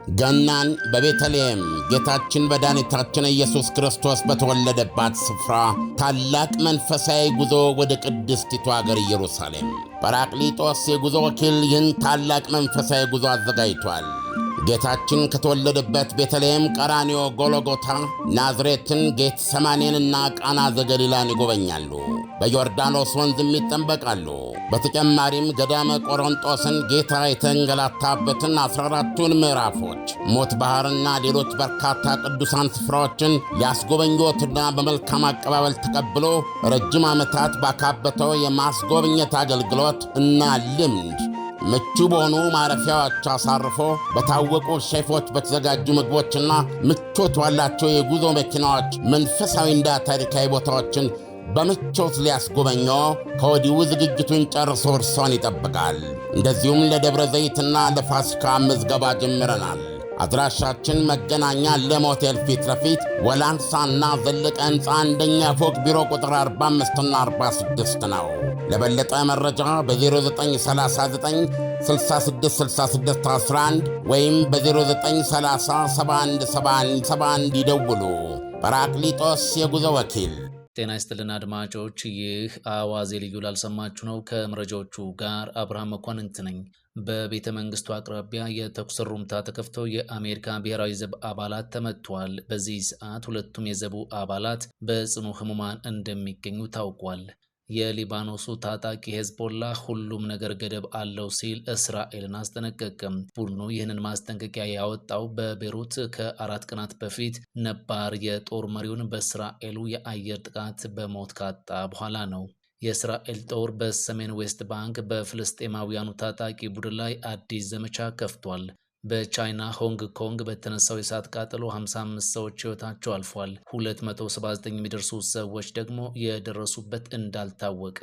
ገናን በቤተልሔም ጌታችን መድኃኒታችን ኢየሱስ ክርስቶስ በተወለደባት ስፍራ ታላቅ መንፈሳዊ ጉዞ ወደ ቅድስቲቱ አገር ኢየሩሳሌም ጰራቅሊጦስ የጉዞ ወኪል ይህን ታላቅ መንፈሳዊ ጉዞ አዘጋጅቷል። ጌታችን ከተወለደበት ቤተልሔም፣ ቀራንዮ፣ ጎልጎታ፣ ናዝሬትን፣ ጌቴሰማኔንና ቃና ዘገሊላን ይጎበኛሉ። በዮርዳኖስ ወንዝም ይጠመቃሉ። በተጨማሪም ገዳመ ቆሮንጦስን ጌታ የተንገላታበትን 14ቱን ምዕራፎች፣ ሞት ባሕርና ሌሎች በርካታ ቅዱሳን ስፍራዎችን ሊያስጎበኞትና በመልካም አቀባበል ተቀብሎ ረጅም ዓመታት ባካበተው የማስጎብኘት አገልግሎት እና ልምድ ምቹ በሆኑ ማረፊያዎች አሳርፎ በታወቁ ሼፎች በተዘጋጁ ምግቦችና ምቾት ባላቸው የጉዞ መኪናዎች መንፈሳዊና ታሪካዊ ቦታዎችን በምቾት ሊያስጎበኞ ከወዲሁ ዝግጅቱን ጨርሶ እርሶን ይጠብቃል። እንደዚሁም ለደብረ ዘይትና ለፋሲካ ምዝገባ ጀምረናል። አድራሻችን መገናኛ ለም ሆቴል ፊት ለፊት ወላንሳና ዘለቀ ሕንፃ አንደኛ ፎቅ ቢሮ ቁጥር 45ና 46 ነው። ለበለጠ መረጃ በ0939 666611 ወይም በ0930717171 ይደውሉ። ጰራቅሊጦስ የጉዞ ወኪል። ጤና ይስጥልን አድማጮች፣ ይህ አዋዜ ልዩ ላልሰማችሁ ነው። ከመረጃዎቹ ጋር አብርሃም መኳንንት ነኝ። በቤተ መንግስቱ አቅራቢያ የተኩስ ሩምታ ተከፍተው የአሜሪካ ብሔራዊ ዘብ አባላት ተመቷል። በዚህ ሰዓት ሁለቱም የዘቡ አባላት በጽኑ ህሙማን እንደሚገኙ ታውቋል። የሊባኖሱ ታጣቂ ሄዝቦላ ሁሉም ነገር ገደብ አለው ሲል እስራኤልን አስጠነቀቀም። ቡድኑ ይህንን ማስጠንቀቂያ ያወጣው በቤሩት ከ4 ቀናት በፊት ነባር የጦር መሪውን በእስራኤሉ የአየር ጥቃት በሞት ካጣ በኋላ ነው። የእስራኤል ጦር በሰሜን ዌስት ባንክ በፍልስጤማውያኑ ታጣቂ ቡድን ላይ አዲስ ዘመቻ ከፍቷል። በቻይና ሆንግ ኮንግ በተነሳው የእሳት ቃጠሎ 55 ሰዎች ሕይወታቸው አልፏል። 279 የሚደርሱ ሰዎች ደግሞ የደረሱበት እንዳልታወቀ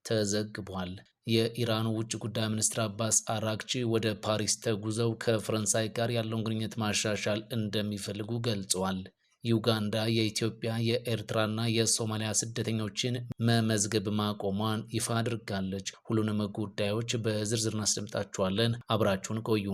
ተዘግቧል። የኢራኑ ውጭ ጉዳይ ሚኒስትር አባስ አራግቺ ወደ ፓሪስ ተጉዘው ከፈረንሳይ ጋር ያለውን ግንኙነት ማሻሻል እንደሚፈልጉ ገልጸዋል። ዩጋንዳ የኢትዮጵያ የኤርትራና የሶማሊያ ስደተኞችን መመዝገብ ማቆሟን ይፋ አድርጋለች። ሁሉንም ጉዳዮች በዝርዝር እናስደምጣችኋለን። አብራችሁን ቆዩ።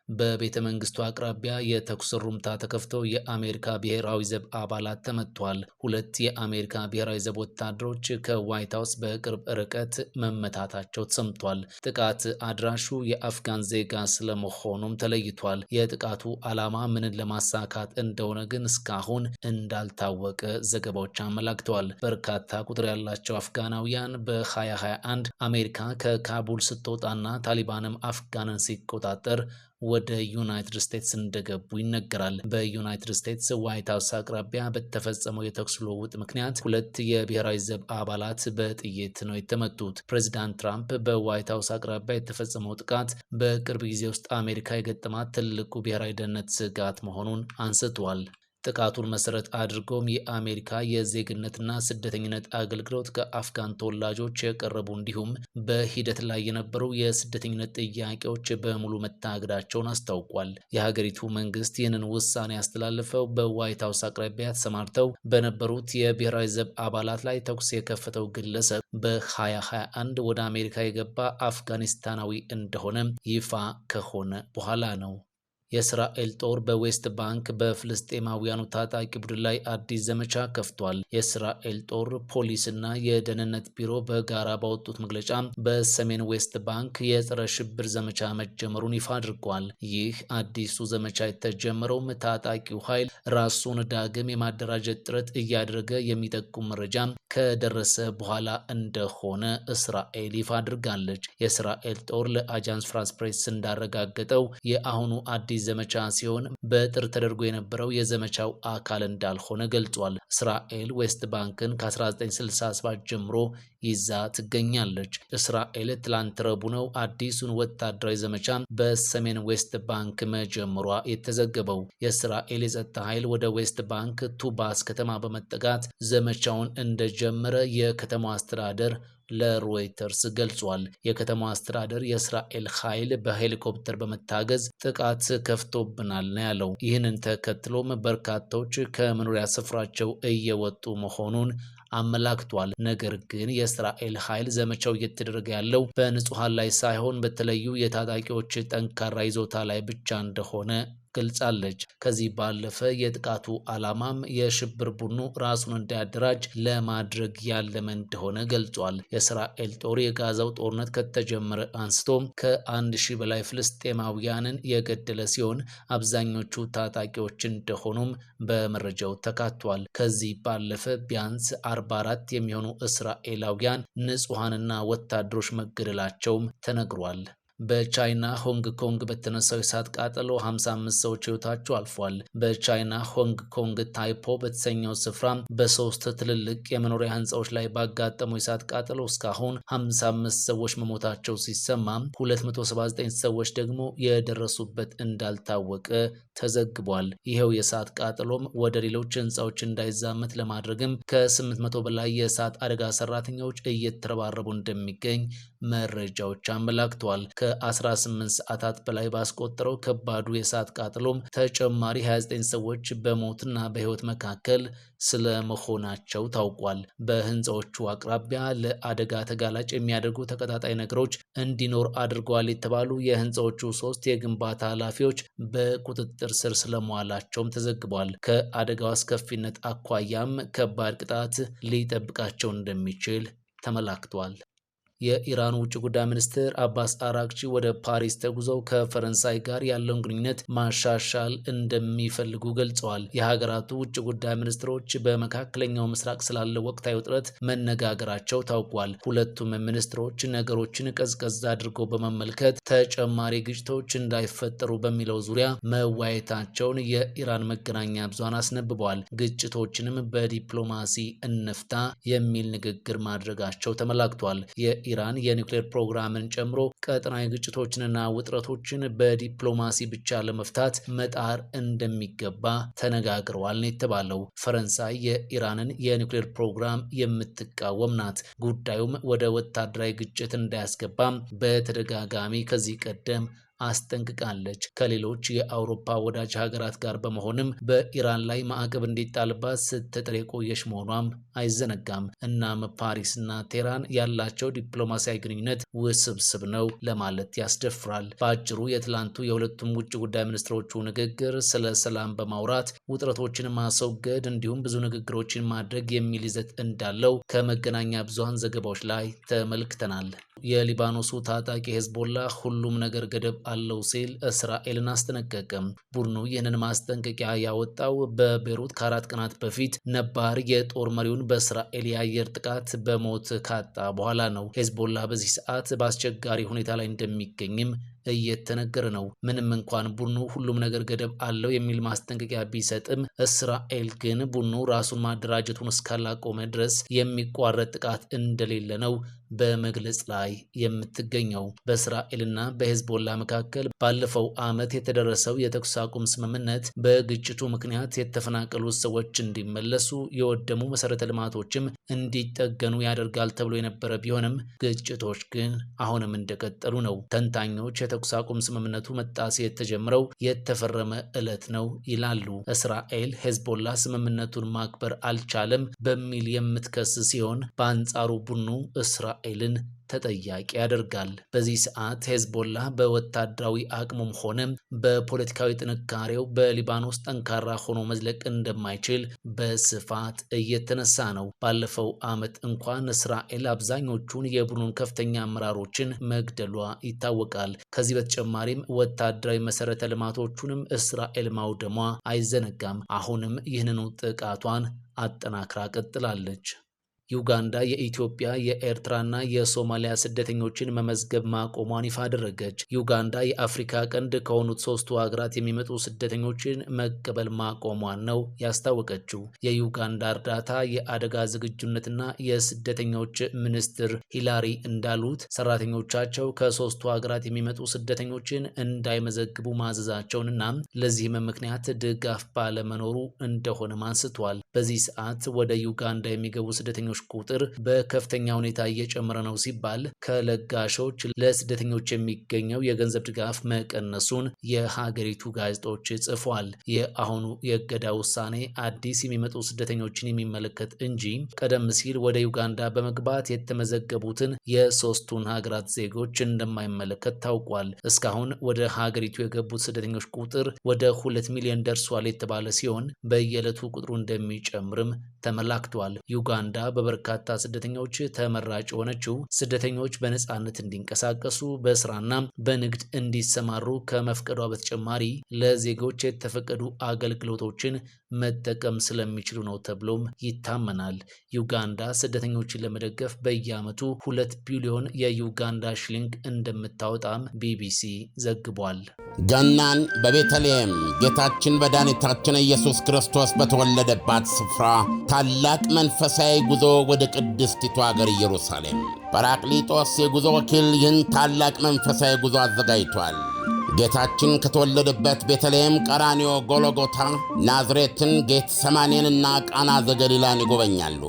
በቤተ መንግስቱ አቅራቢያ የተኩስ ሩምታ ተከፍቶ የአሜሪካ ብሔራዊ ዘብ አባላት ተመቷል። 2 የአሜሪካ ብሔራዊ ዘብ ወታደሮች ከዋይት ሃውስ በቅርብ ርቀት መመታታቸው ተሰምቷል። ጥቃት አድራሹ የአፍጋን ዜጋ ስለመሆኑም ተለይቷል። የጥቃቱ ዓላማ ምንን ለማሳካት እንደሆነ ግን እስካሁን እንዳልታወቀ ዘገባዎች አመላክተዋል። በርካታ ቁጥር ያላቸው አፍጋናውያን በ2021 አሜሪካ ከካቡል ስትወጣና ታሊባንም አፍጋንን ሲቆጣጠር ወደ ዩናይትድ ስቴትስ እንደገቡ ይነገራል። በዩናይትድ ስቴትስ ዋይት ሃውስ አቅራቢያ በተፈጸመው የተኩስ ልውውጥ ምክንያት 2 የብሔራዊ ዘብ አባላት በጥይት ነው የተመቱት። ፕሬዚዳንት ትራምፕ በዋይት ሃውስ አቅራቢያ የተፈጸመው ጥቃት በቅርብ ጊዜ ውስጥ አሜሪካ የገጠማት ትልቁ ብሔራዊ ደህንነት ስጋት መሆኑን አንስተዋል። ጥቃቱን መሰረት አድርጎም የአሜሪካ የዜግነትና ስደተኝነት አገልግሎት ከአፍጋን ተወላጆች የቀረቡ እንዲሁም በሂደት ላይ የነበሩ የስደተኝነት ጥያቄዎች በሙሉ መታገዳቸውን አስታውቋል። የሀገሪቱ መንግስት ይህንን ውሳኔ ያስተላለፈው በዋይት ሃውስ አቅራቢያ ተሰማርተው በነበሩት የብሔራዊ ዘብ አባላት ላይ ተኩስ የከፈተው ግለሰብ በ2021 ወደ አሜሪካ የገባ አፍጋኒስታናዊ እንደሆነ ይፋ ከሆነ በኋላ ነው። የእስራኤል ጦር በዌስት ባንክ በፍልስጤማውያኑ ታጣቂ ቡድን ላይ አዲስ ዘመቻ ከፍቷል። የእስራኤል ጦር ፖሊስና የደህንነት ቢሮ በጋራ ባወጡት መግለጫ በሰሜን ዌስት ባንክ የጸረ ሽብር ዘመቻ መጀመሩን ይፋ አድርጓል። ይህ አዲሱ ዘመቻ የተጀመረውም ታጣቂው ኃይል ራሱን ዳግም የማደራጀት ጥረት እያደረገ የሚጠቁም መረጃ ከደረሰ በኋላ እንደሆነ እስራኤል ይፋ አድርጋለች። የእስራኤል ጦር ለአጃንስ ፍራንስ ፕሬስ እንዳረጋገጠው የአሁኑ አዲስ ዘመቻ ሲሆን በጥር ተደርጎ የነበረው የዘመቻው አካል እንዳልሆነ ገልጿል። እስራኤል ዌስት ባንክን ከ1967 ጀምሮ ይዛ ትገኛለች። እስራኤል ትላንት ረቡዕ ነው አዲሱን ወታደራዊ ዘመቻ በሰሜን ዌስት ባንክ መጀመሯ የተዘገበው። የእስራኤል የጸጥታ ኃይል ወደ ዌስት ባንክ ቱባስ ከተማ በመጠጋት ዘመቻውን እንደጀመረ የከተማው አስተዳደር ለሮይተርስ ገልጿል። የከተማው አስተዳደር የእስራኤል ኃይል በሄሊኮፕተር በመታገዝ ጥቃት ከፍቶብናል ነው ያለው። ይህንን ተከትሎም በርካቶች ከመኖሪያ ስፍራቸው እየወጡ መሆኑን አመላክቷል። ነገር ግን የእስራኤል ኃይል ዘመቻው እየተደረገ ያለው በንጹሃን ላይ ሳይሆን በተለዩ የታጣቂዎች ጠንካራ ይዞታ ላይ ብቻ እንደሆነ ገልጻለች። ከዚህ ባለፈ የጥቃቱ ዓላማም የሽብር ቡድኑ ራሱን እንዲያደራጅ ለማድረግ ያለመ እንደሆነ ገልጿል። የእስራኤል ጦር የጋዛው ጦርነት ከተጀመረ አንስቶ ከ1000 በላይ ፍልስጤማውያንን የገደለ ሲሆን አብዛኞቹ ታጣቂዎች እንደሆኑም በመረጃው ተካቷል። ከዚህ ባለፈ ቢያንስ 44 የሚሆኑ እስራኤላውያን ንጹሐንና ወታደሮች መገደላቸውም ተነግሯል። በቻይና ሆንግ ኮንግ በተነሳው የእሳት ቃጠሎ 55 ሰዎች ሕይወታቸው አልፏል። በቻይና ሆንግ ኮንግ ታይፖ በተሰኘው ስፍራ በሶስት ትልልቅ የመኖሪያ ህንፃዎች ላይ ባጋጠመው የእሳት ቃጠሎ እስካሁን 55 ሰዎች መሞታቸው ሲሰማ 279 ሰዎች ደግሞ የደረሱበት እንዳልታወቀ ተዘግቧል። ይኸው የእሳት ቃጠሎም ወደ ሌሎች ህንፃዎች እንዳይዛመት ለማድረግም ከ800 በላይ የእሳት አደጋ ሰራተኞች እየተረባረቡ እንደሚገኝ መረጃዎች አመላክተዋል። ከ18 ሰዓታት በላይ ባስቆጠረው ከባዱ የእሳት ቃጠሎም ተጨማሪ 29 ሰዎች በሞትና በህይወት መካከል ስለመሆናቸው ታውቋል። በህንፃዎቹ አቅራቢያ ለአደጋ ተጋላጭ የሚያደርጉ ተቀጣጣይ ነገሮች እንዲኖር አድርገዋል የተባሉ የህንፃዎቹ 3 የግንባታ ኃላፊዎች በቁጥጥር ስር ስለመዋላቸውም ተዘግቧል። ከአደጋው አስከፊነት አኳያም ከባድ ቅጣት ሊጠብቃቸው እንደሚችል ተመላክቷል። የኢራን ውጭ ጉዳይ ሚኒስትር አባስ አራግቺ ወደ ፓሪስ ተጉዘው ከፈረንሳይ ጋር ያለውን ግንኙነት ማሻሻል እንደሚፈልጉ ገልጸዋል። የሀገራቱ ውጭ ጉዳይ ሚኒስትሮች በመካከለኛው ምስራቅ ስላለው ወቅታዊ ውጥረት መነጋገራቸው ታውቋል። ሁለቱም ሚኒስትሮች ነገሮችን ቀዝቀዝ አድርገው በመመልከት ተጨማሪ ግጭቶች እንዳይፈጠሩ በሚለው ዙሪያ መወያየታቸውን የኢራን መገናኛ ብዙሃን አስነብበዋል። ግጭቶችንም በዲፕሎማሲ እንፍታ የሚል ንግግር ማድረጋቸው ተመላክቷል። ኢራን የኒውክሌር ፕሮግራምን ጨምሮ ቀጠናዊ ግጭቶችንና ውጥረቶችን በዲፕሎማሲ ብቻ ለመፍታት መጣር እንደሚገባ ተነጋግረዋል ነው የተባለው። ፈረንሳይ የኢራንን የኒውክሌር ፕሮግራም የምትቃወም ናት። ጉዳዩም ወደ ወታደራዊ ግጭት እንዳያስገባም በተደጋጋሚ ከዚህ ቀደም አስጠንቅቃለች። ከሌሎች የአውሮፓ ወዳጅ ሀገራት ጋር በመሆንም በኢራን ላይ ማዕቀብ እንዲጣልባት ስትጥር የቆየች መሆኗም አይዘነጋም። እናም ፓሪስና ቴህራን ያላቸው ዲፕሎማሲያዊ ግንኙነት ውስብስብ ነው ለማለት ያስደፍራል። በአጭሩ የትላንቱ የሁለቱም ውጭ ጉዳይ ሚኒስትሮቹ ንግግር ስለ ሰላም በማውራት ውጥረቶችን ማስወገድ እንዲሁም ብዙ ንግግሮችን ማድረግ የሚል ይዘት እንዳለው ከመገናኛ ብዙሃን ዘገባዎች ላይ ተመልክተናል። የሊባኖሱ ታጣቂ ሄዝቦላ ሁሉም ነገር ገደብ አለው ሲል እስራኤልን አስጠነቀቀም። ቡድኑ ይህንን ማስጠንቀቂያ ያወጣው በቤሩት ከ4 ቀናት በፊት ነባር የጦር መሪውን በእስራኤል የአየር ጥቃት በሞት ካጣ በኋላ ነው። ሄዝቦላ በዚህ ሰዓት በአስቸጋሪ ሁኔታ ላይ እንደሚገኝም እየተነገረ ነው። ምንም እንኳን ቡድኑ ሁሉም ነገር ገደብ አለው የሚል ማስጠንቀቂያ ቢሰጥም እስራኤል ግን ቡድኑ ራሱን ማደራጀቱን እስካላቆመ ድረስ የሚቋረጥ ጥቃት እንደሌለ ነው በመግለጽ ላይ የምትገኘው። በእስራኤልና በሄዝቦላ መካከል ባለፈው ዓመት የተደረሰው የተኩስ አቁም ስምምነት በግጭቱ ምክንያት የተፈናቀሉ ሰዎች እንዲመለሱ፣ የወደሙ መሰረተ ልማቶችም እንዲጠገኑ ያደርጋል ተብሎ የነበረ ቢሆንም ግጭቶች ግን አሁንም እንደቀጠሉ ነው። ተንታኞች የተኩስ አቁም ስምምነቱ መጣስ የተጀመረው የተፈረመ ዕለት ነው ይላሉ። እስራኤል ሄዝቦላ ስምምነቱን ማክበር አልቻለም በሚል የምትከስ ሲሆን፣ በአንጻሩ ቡድኑ እስራኤልን ተጠያቂ ያደርጋል። በዚህ ሰዓት ሄዝቦላ በወታደራዊ አቅሙም ሆነ በፖለቲካዊ ጥንካሬው በሊባኖስ ጠንካራ ሆኖ መዝለቅ እንደማይችል በስፋት እየተነሳ ነው። ባለፈው ዓመት እንኳን እስራኤል አብዛኞቹን የቡድኑን ከፍተኛ አመራሮችን መግደሏ ይታወቃል። ከዚህ በተጨማሪም ወታደራዊ መሰረተ ልማቶቹንም እስራኤል ማውደሟ አይዘነጋም። አሁንም ይህንኑ ጥቃቷን አጠናክራ ቀጥላለች። ዩጋንዳ የኢትዮጵያ የኤርትራና የሶማሊያ ስደተኞችን መመዝገብ ማቆሟን ይፋ አደረገች። ዩጋንዳ የአፍሪካ ቀንድ ከሆኑት 3ቱ ሀገራት የሚመጡ ስደተኞችን መቀበል ማቆሟን ነው ያስታወቀችው። የዩጋንዳ እርዳታ የአደጋ ዝግጁነትና የስደተኞች ሚኒስትር ሂላሪ እንዳሉት ሰራተኞቻቸው ከ3ቱ ሀገራት የሚመጡ ስደተኞችን እንዳይመዘግቡ ማዘዛቸውንና ለዚህም ምክንያት ድጋፍ ባለመኖሩ እንደሆነም አንስቷል። በዚህ ሰዓት ወደ ዩጋንዳ የሚገቡ ስደተኞች ቁጥር በከፍተኛ ሁኔታ እየጨመረ ነው ሲባል ከለጋሾች ለስደተኞች የሚገኘው የገንዘብ ድጋፍ መቀነሱን የሀገሪቱ ጋዜጦች ጽፏል። የአሁኑ የእገዳ ውሳኔ አዲስ የሚመጡ ስደተኞችን የሚመለከት እንጂ ቀደም ሲል ወደ ዩጋንዳ በመግባት የተመዘገቡትን የሶስቱን ሀገራት ዜጎች እንደማይመለከት ታውቋል። እስካሁን ወደ ሀገሪቱ የገቡት ስደተኞች ቁጥር ወደ 2 ሚሊዮን ደርሷል የተባለ ሲሆን በየዕለቱ ቁጥሩ እንደሚጨምርም ተመላክቷል። ዩጋንዳ በበርካታ ስደተኞች ተመራጭ የሆነችው ስደተኞች በነጻነት እንዲንቀሳቀሱ በስራና በንግድ እንዲሰማሩ ከመፍቀዷ በተጨማሪ ለዜጎች የተፈቀዱ አገልግሎቶችን መጠቀም ስለሚችሉ ነው ተብሎም ይታመናል። ዩጋንዳ ስደተኞችን ለመደገፍ በየዓመቱ 2 ቢሊዮን የዩጋንዳ ሽሊንግ እንደምታወጣም ቢቢሲ ዘግቧል። ገናን በቤተልሔም ጌታችን መድኃኒታችን ኢየሱስ ክርስቶስ በተወለደባት ስፍራ ታላቅ መንፈሳዊ ጉዞ ወደ ቅድስቲቱ አገር ኢየሩሳሌም ጰራቅሊጦስ የጉዞ ወኪል ይህን ታላቅ መንፈሳዊ ጉዞ አዘጋጅቷል። ጌታችን ከተወለደበት ቤተልሔም፣ ቀራንዮ፣ ጎልጎታ፣ ናዝሬትን፣ ጌቴሰማኔንና ቃና ዘገሊላን ይጎበኛሉ።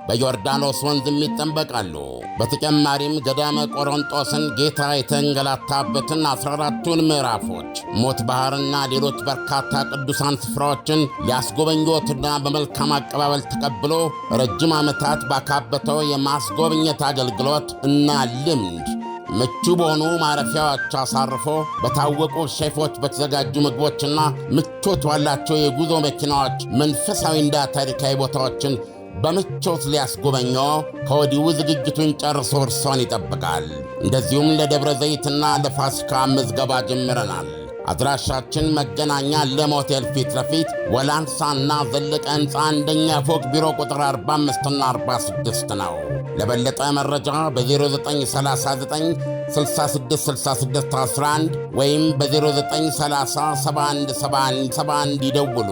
በዮርዳኖስ ወንዝም ይጠመቃሉ። በተጨማሪም ገዳመ ቆሮንጦስን ጌታ የተንገላታበትን 14ቱን ምዕራፎች፣ ሞት ባሕርና ሌሎች በርካታ ቅዱሳን ስፍራዎችን ሊያስጎበኞትና በመልካም አቀባበል ተቀብሎ ረጅም ዓመታት ባካበተው የማስጎብኘት አገልግሎት እና ልምድ ምቹ በሆኑ ማረፊያዎች አሳርፎ በታወቁ ሼፎች በተዘጋጁ ምግቦችና ምቾት ባላቸው የጉዞ መኪናዎች መንፈሳዊና ታሪካዊ ቦታዎችን በምቾት ሊያስጎበኘው ከወዲሁ ዝግጅቱን ጨርሶ እርሶን ይጠብቃል። እንደዚሁም ለደብረ ዘይትና ለፋሲካ ምዝገባ ጀምረናል። አድራሻችን መገናኛ ለም ሆቴል ፊት ለፊት ወላንሳና ዘለቀ ሕንፃ አንደኛ ፎቅ ቢሮ ቁጥር 45ና 46 ነው። ለበለጠ መረጃ በ0939 666611 ወይም በ0930717171 ይደውሉ።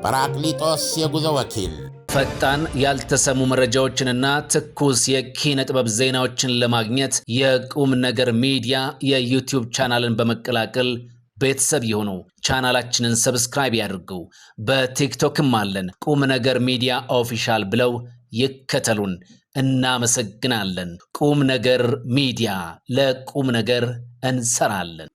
ጰራቅሊጦስ የጉዞ ወኪል። ፈጣን ያልተሰሙ መረጃዎችንና ትኩስ የኪነ ጥበብ ዜናዎችን ለማግኘት የቁም ነገር ሚዲያ የዩቲዩብ ቻናልን በመቀላቀል ቤተሰብ የሆኑ ቻናላችንን ሰብስክራይብ ያድርጉ። በቲክቶክም አለን። ቁም ነገር ሚዲያ ኦፊሻል ብለው ይከተሉን። እናመሰግናለን። ቁም ነገር ሚዲያ፣ ለቁም ነገር እንሰራለን።